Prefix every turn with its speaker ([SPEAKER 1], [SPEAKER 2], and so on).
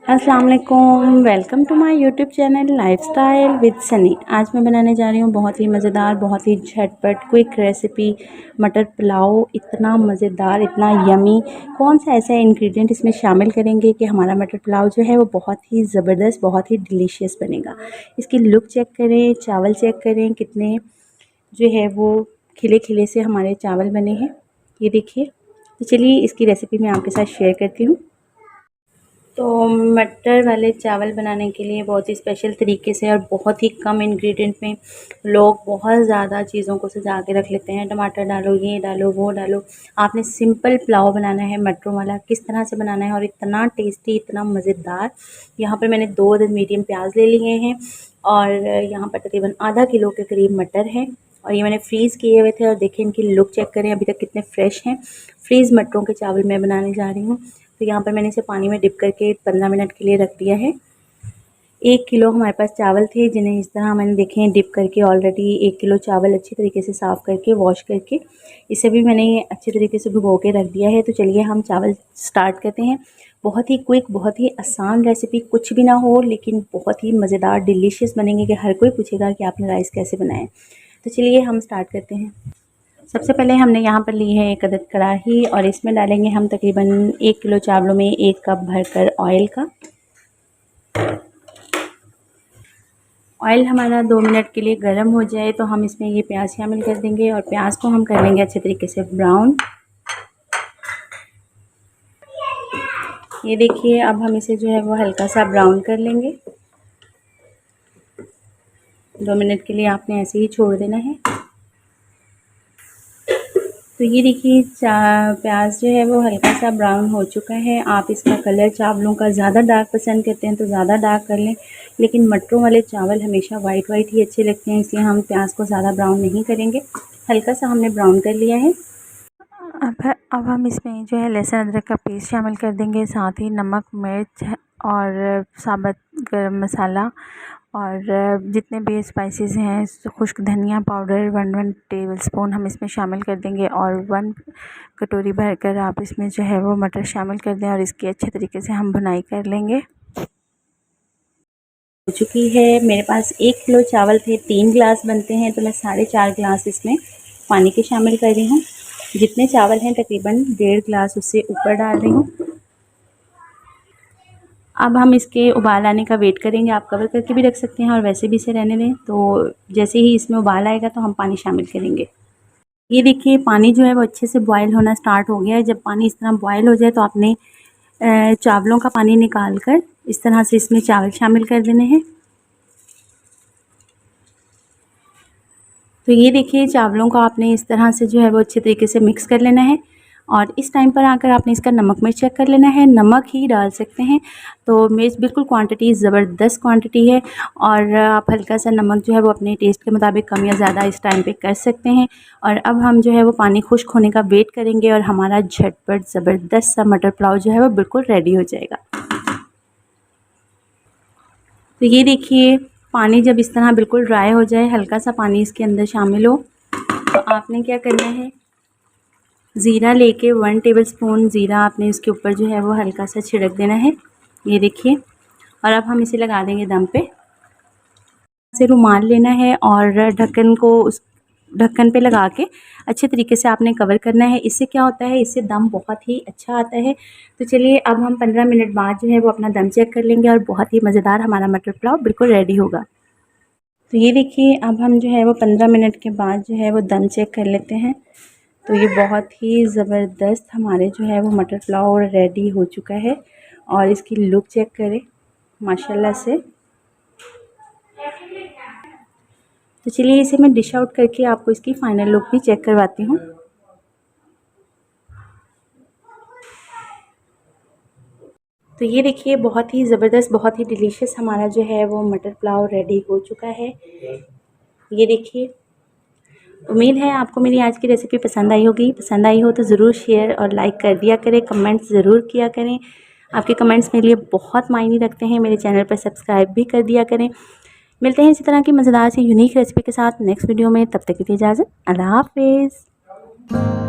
[SPEAKER 1] अस्सलाम वालेकुम, welcome to my YouTube channel lifestyle with Sunny. आज मैं बनाने जा रही हूँ बहुत ही मज़ेदार, बहुत ही झटपट क्विक रेसिपी मटर पुलाव। इतना मज़ेदार, इतना यमी। कौन सा ऐसा इंग्रेडिएंट इसमें शामिल करेंगे कि हमारा मटर पुलाव जो है वो बहुत ही ज़बरदस्त, बहुत ही डिलीशियस बनेगा। इसकी लुक चेक करें, चावल चेक करें, कितने जो है वो खिले खिले से हमारे चावल बने हैं, ये देखिए। तो चलिए इसकी रेसिपी मैं आपके साथ शेयर करती हूँ। तो मटर वाले चावल बनाने के लिए बहुत ही स्पेशल तरीके से और बहुत ही कम इंग्रेडिएंट में लोग बहुत ज़्यादा चीज़ों को सजा के रख लेते हैं। टमाटर डालो, ये डालो, वो डालो। आपने सिंपल पुलाव बनाना है मटरों वाला, किस तरह से बनाना है और इतना टेस्टी, इतना मज़ेदार। यहाँ पर मैंने 2 मीडियम प्याज ले लिए हैं और यहाँ पर तकरीबन आधा किलो के करीब मटर है और ये मैंने फ्रीज़ किए हुए थे। और देखिए इनकी लुक चेक करें अभी तक कितने फ्रेश हैं। फ्रीज़ मटरों के चावल मैं बनाने जा रही हूँ। तो यहाँ पर मैंने इसे पानी में डिप करके 15 मिनट के लिए रख दिया है। 1 किलो हमारे पास चावल थे जिन्हें इस तरह मैंने देखे डिप करके ऑलरेडी 1 किलो चावल अच्छी तरीके से साफ़ करके वॉश करके इसे भी मैंने अच्छे तरीके से भिगो के रख दिया है। तो चलिए हम चावल स्टार्ट करते हैं। बहुत ही क्विक, बहुत ही आसान रेसिपी, कुछ भी ना हो लेकिन बहुत ही मज़ेदार डिलीशियस बनेंगे कि हर कोई पूछेगा कि आपने राइस कैसे बनाए। तो चलिए हम स्टार्ट करते हैं। सबसे पहले हमने यहाँ पर ली है 1 अदद कढ़ाई और इसमें डालेंगे हम तकरीबन 1 किलो चावलों में 1 कप भरकर ऑयल का। ऑयल हमारा 2 मिनट के लिए गर्म हो जाए तो हम इसमें ये प्याज शामिल कर देंगे और प्याज को हम कर लेंगे अच्छे तरीके से ब्राउन। ये देखिए अब हम इसे जो है वो हल्का सा ब्राउन कर लेंगे। 2 मिनट के लिए आपने ऐसे ही छोड़ देना है। तो ये देखिए प्याज जो है वो हल्का सा ब्राउन हो चुका है। आप इसका कलर चावलों का ज़्यादा डार्क पसंद करते हैं तो ज़्यादा डार्क कर लें, लेकिन मटरों वाले चावल हमेशा वाइट वाइट ही अच्छे लगते हैं, इसलिए हम प्याज को ज़्यादा ब्राउन नहीं करेंगे। हल्का सा हमने ब्राउन कर लिया है। अब हम इसमें जो है लहसुन अदरक का पेस्ट शामिल कर देंगे, साथ ही नमक, मिर्च और साबुत गरम मसाला और जितने भी स्पाइसेस हैं, खुश्क धनिया पाउडर 1 टेबलस्पून हम इसमें शामिल कर देंगे और 1 कटोरी भरकर आप इसमें जो है वो मटर शामिल कर दें और इसकी अच्छे तरीके से हम भुनाई कर लेंगे। हो चुकी है। मेरे पास 1 किलो चावल थे, 3 गिलास बनते हैं तो मैं 4.5 गिलास इसमें पानी के शामिल कर रही हूँ। जितने चावल हैं तकरीबन 1.5 गिलास उससे ऊपर डाल रही हूँ। अब हम इसके उबाल आने का वेट करेंगे। आप कवर करके भी रख सकते हैं और वैसे भी इसे रहने दें। तो जैसे ही इसमें उबाल आएगा तो हम पानी शामिल करेंगे। ये देखिए पानी जो है वो अच्छे से बॉयल होना स्टार्ट हो गया है। जब पानी इस तरह बॉयल हो जाए तो आपने चावलों का पानी निकाल कर इस तरह से इसमें चावल शामिल कर देने हैं। तो ये देखिए चावलों को आपने इस तरह से जो है वो अच्छे तरीके से मिक्स कर लेना है और इस टाइम पर आकर आपने इसका नमक मिर्च चेक कर लेना है। नमक ही डाल सकते हैं, तो मिर्च बिल्कुल क्वांटिटी ज़बरदस्त क्वांटिटी है और आप हल्का सा नमक जो है वो अपने टेस्ट के मुताबिक कम या ज़्यादा इस टाइम पे कर सकते हैं। और अब हम जो है वो पानी खुश्क होने का वेट करेंगे और हमारा झटपट ज़बरदस्त सा मटर पुलाव जो है वो बिल्कुल रेडी हो जाएगा। तो ये देखिए पानी जब इस तरह बिल्कुल ड्राई हो जाए, हल्का सा पानी इसके अंदर शामिल हो, तो आपने क्या करना है, ज़ीरा लेके 1 टेबलस्पून ज़ीरा आपने इसके ऊपर जो है वो हल्का सा छिड़क देना है। ये देखिए और अब हम इसे लगा देंगे दम पे। से रुमाल लेना है और ढक्कन को उस ढक्कन पे लगा के अच्छे तरीके से आपने कवर करना है। इससे क्या होता है, इससे दम बहुत ही अच्छा आता है। तो चलिए अब हम 15 मिनट बाद जो है वो अपना दम चेक कर लेंगे और बहुत ही मज़ेदार हमारा मटर पुलाव बिल्कुल रेडी होगा। तो ये देखिए अब हम जो है वो 15 मिनट के बाद जो है वो दम चेक कर लेते हैं। तो ये बहुत ही ज़बरदस्त हमारे जो है वो मटर पुलाव रेडी हो चुका है और इसकी लुक चेक करें माशाल्लाह से। तो चलिए इसे मैं डिश आउट करके आपको इसकी फ़ाइनल लुक भी चेक करवाती हूँ। तो ये देखिए बहुत ही ज़बरदस्त, बहुत ही डिलीशियस हमारा जो है वो मटर पुलाव रेडी हो चुका है। ये देखिए, उम्मीद है आपको मेरी आज की रेसिपी पसंद आई होगी। पसंद आई हो तो ज़रूर शेयर और लाइक कर दिया करें, कमेंट्स ज़रूर किया करें। आपके कमेंट्स मेरे लिए बहुत मायने रखते हैं। मेरे चैनल पर सब्सक्राइब भी कर दिया करें। मिलते हैं इसी तरह की मज़ेदार सी यूनिक रेसिपी के साथ नेक्स्ट वीडियो में। तब तक की इजाज़त, अल्लाह हाफ़िज़।